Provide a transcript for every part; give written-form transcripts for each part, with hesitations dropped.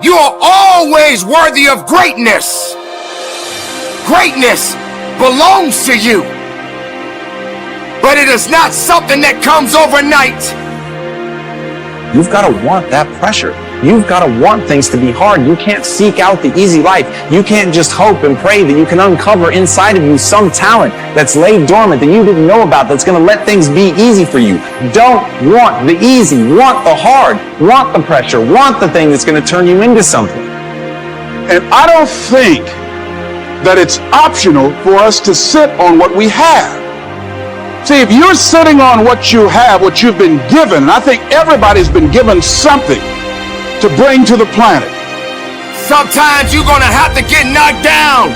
You are always worthy of greatness. Greatness belongs to you. But it is not something that comes overnight. You've got to want that pressure. You've got to want things to be hard. You can't seek out the easy life. You can't just hope and pray that you can uncover inside of you some talent that's laid dormant that you didn't know about that's going to let things be easy for you. Don't want the easy. Want the hard. Want the pressure. Want the thing that's going to turn you into something. And I don't think that it's optional for us to sit on what we have. See, if you're sitting on what you have, what you've been given, and I think everybody's been given something to bring to the planet. Sometimes you're gonna have to get knocked down.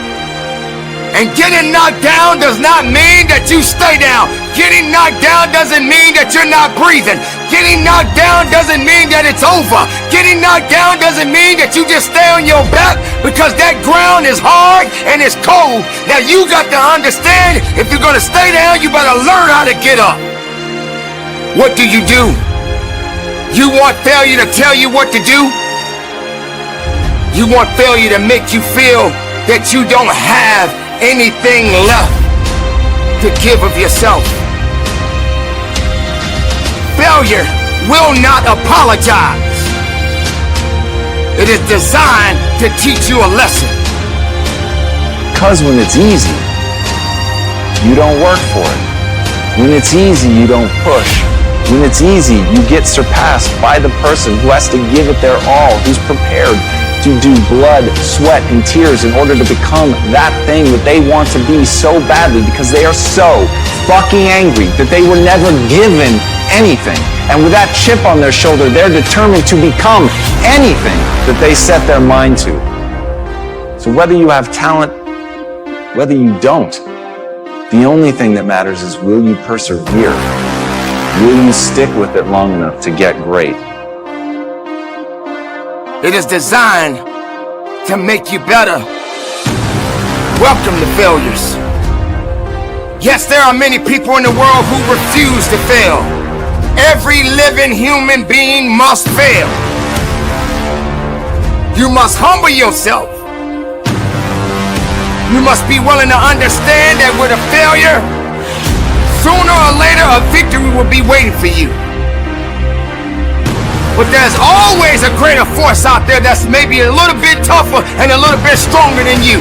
And getting knocked down does not mean that you stay down. Getting knocked down doesn't mean that you're not breathing. Getting knocked down doesn't mean that it's over. Getting knocked down doesn't mean that you just stay on your back because that ground is hard and it's cold. Now you got to understand, if you're gonna stay down, you better learn how to get up. What do? You want failure to tell you what to do? You want failure to make you feel that you don't have anything left to give of yourself. Failure will not apologize. It is designed to teach you a lesson. Because when it's easy, you don't work for it. When it's easy, you don't push. When it's easy, you get surpassed by the person who has to give it their all, who's prepared to do blood, sweat, and tears in order to become that thing that they want to be so badly because they are so fucking angry that they were never given anything. And with that chip on their shoulder, they're determined to become anything that they set their mind to. So whether you have talent, whether you don't, the only thing that matters is, will you persevere? Will you stick with it long enough to get great? It is designed to make you better. Welcome to failures. Yes, there are many people in the world who refuse to fail. Every living human being must fail. You must humble yourself. You must be willing to understand that with a failure, sooner or later a victory will be waiting for you. But there's always a greater force out there that's maybe a little bit tougher and a little bit stronger than you.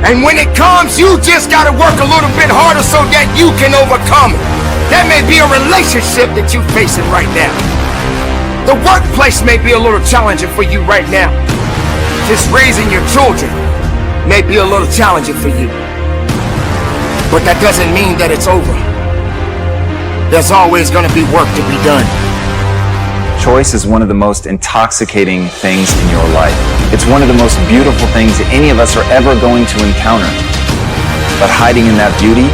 And when it comes, you just gotta work a little bit harder so that you can overcome it. That may be a relationship that you're facing right now. The workplace may be a little challenging for you right now. Just raising your children may be a little challenging for you. But that doesn't mean that it's over. There's always gonna be work to be done. Choice is one of the most intoxicating things in your life. It's one of the most beautiful things that any of us are ever going to encounter. But hiding in that beauty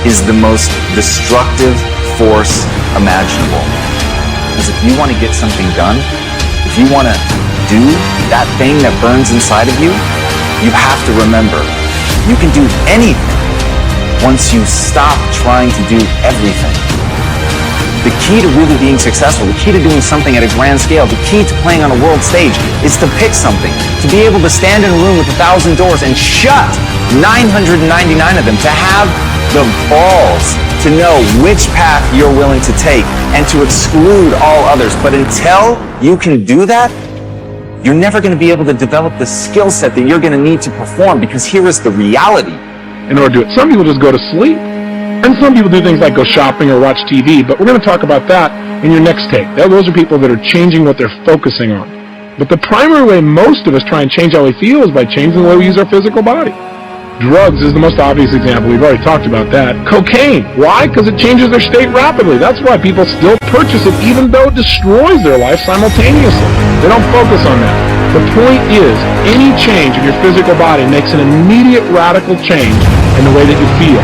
is the most destructive force imaginable. Because if you want to get something done, if you want to do that thing that burns inside of you, you have to remember, you can do anything once you stop trying to do everything. The key to really being successful, the key to doing something at a grand scale, the key to playing on a world stage is to pick something, to be able to stand in a room with 1,000 doors and shut 999 of them, to have the balls to know which path you're willing to take and to exclude all others. But until you can do that, you're never going to be able to develop the skill set that you're going to need to perform, because here is the reality. In order to do it, some people just go to sleep. And some people do things like go shopping or watch TV, but we're going to talk about that in your next take. Those are people that are changing what they're focusing on. But the primary way most of us try and change how we feel is by changing the way we use our physical body. Drugs is the most obvious example. We've already talked about that. Cocaine. Why? Because it changes their state rapidly. That's why people still purchase it, even though it destroys their life simultaneously. They don't focus on that. The point is, any change of your physical body makes an immediate radical change in the way that you feel.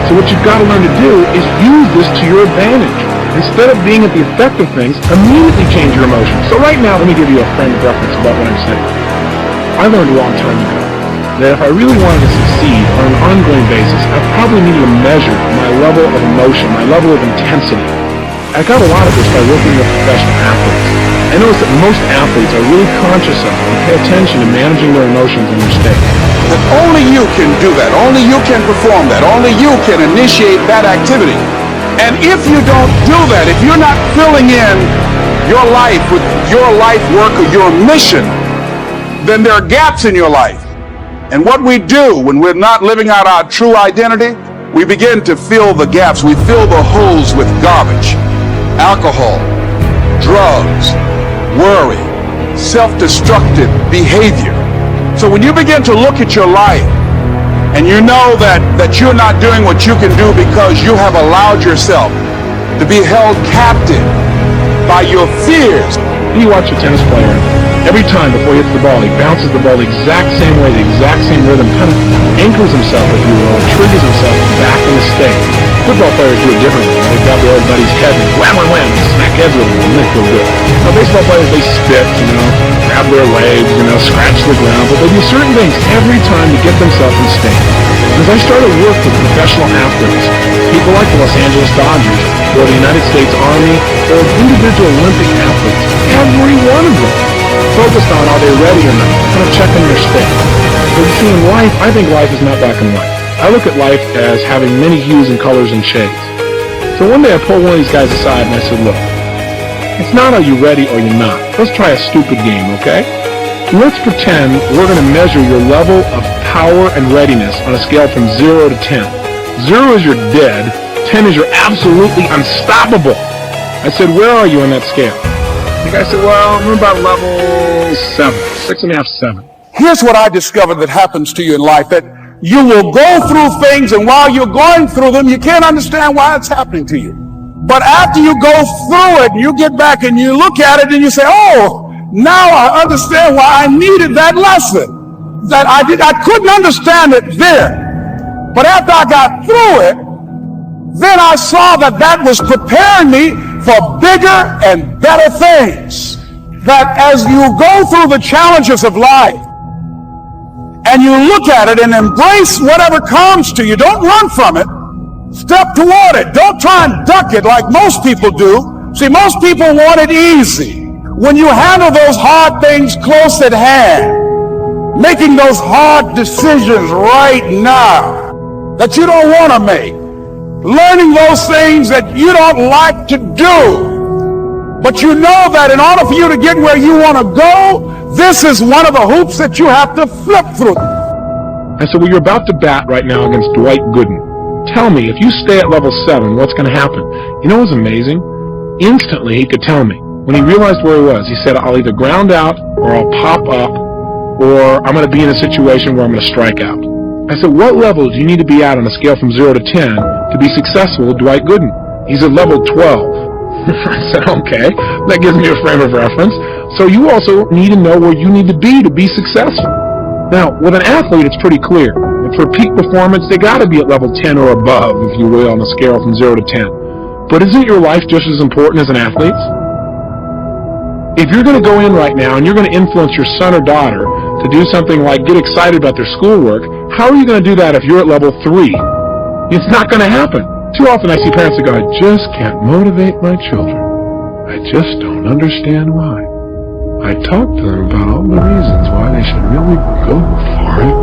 So what you've got to learn to do is use this to your advantage. Instead of being at the effect of things, immediately change your emotions. So right now, let me give you a frame of reference about what I'm saying. I learned a long time ago that if I really wanted to succeed on an ongoing basis, I probably needed to measure my level of emotion, my level of intensity. I got a lot of this by working with professional athletes. And I notice that most athletes are really conscious of and pay attention to managing their emotions and their state. That only you can do that. Only you can perform that. Only you can initiate that activity. And if you don't do that, if you're not filling in your life with your life work or your mission, then there are gaps in your life. And what we do when we're not living out our true identity, we begin to fill the gaps. We fill the holes with garbage, alcohol, drugs, worry, self-destructive behavior. So when you begin to look at your life and you know that you're not doing what you can do because you have allowed yourself to be held captive by your fears. You watch a tennis player, every time before he hits the ball, he bounces the ball the exact same way, the exact same rhythm, kind of anchors himself, if you will, triggers himself back in the state. Football players do it differently. They grab their old buddy's head and wham, wham, wham, smack heads with them, and they feel good. Now, baseball players, they spit, grab their legs, scratch the ground, but they do certain things every time to get themselves in state. And as I started work with professional athletes, people like the Los Angeles Dodgers, or the United States Army, or individual Olympic athletes, every one of them focused on are they ready or not, kind of checking their state. But you see, in life, I think life is not black and white. I look at life as having many hues and colors and shades. So one day I pulled one of these guys aside and I said, look, it's not are you ready or you're not. Let's try a stupid game, okay? Let's pretend we're going to measure your level of power and readiness on a scale from 0 to 10. 0 is you're dead, 10 is you're absolutely unstoppable. I said, where are you on that scale? The guy said, well, I'm about level 7, 6.5, 7. Here's what I discovered that happens to you in life, that you will go through things, and while you're going through them, you can't understand why it's happening to you. But after you go through it, you get back and you look at it and you say, oh, now I understand why I needed that lesson. That I couldn't understand it then. But after I got through it, then I saw that was preparing me for bigger and better things. That as you go through the challenges of life, and you look at it and embrace whatever comes to you. Don't run from it. Step toward it. Don't try and duck it like most people do. See, most people want it easy. When you handle those hard things close at hand, making those hard decisions right now that you don't want to make, learning those things that you don't like to do, but you know that in order for you to get where you want to go, this is one of the hoops that you have to flip through. I said, well, you're about to bat right now against Dwight Gooden. Tell me, if you stay at level 7, what's going to happen? You know what's amazing? Instantly, he could tell me. When he realized where he was, he said, I'll either ground out, or I'll pop up, or I'm going to be in a situation where I'm going to strike out. I said, what level do you need to be at on a scale from 0 to 10 to be successful with Dwight Gooden? He's at level 12. I said, okay, that gives me a frame of reference. So you also need to know where you need to be successful. Now, with an athlete, it's pretty clear. For peak performance, they got to be at level 10 or above, if you will, on a scale from 0 to 10. But isn't your life just as important as an athlete's? If you're going to go in right now and you're going to influence your son or daughter to do something like get excited about their schoolwork, how are you going to do that if you're at level 3? It's not going to happen. Too often I see parents that go, I just can't motivate my children. I just don't understand why. I talk to them about all the reasons why they should really go for it,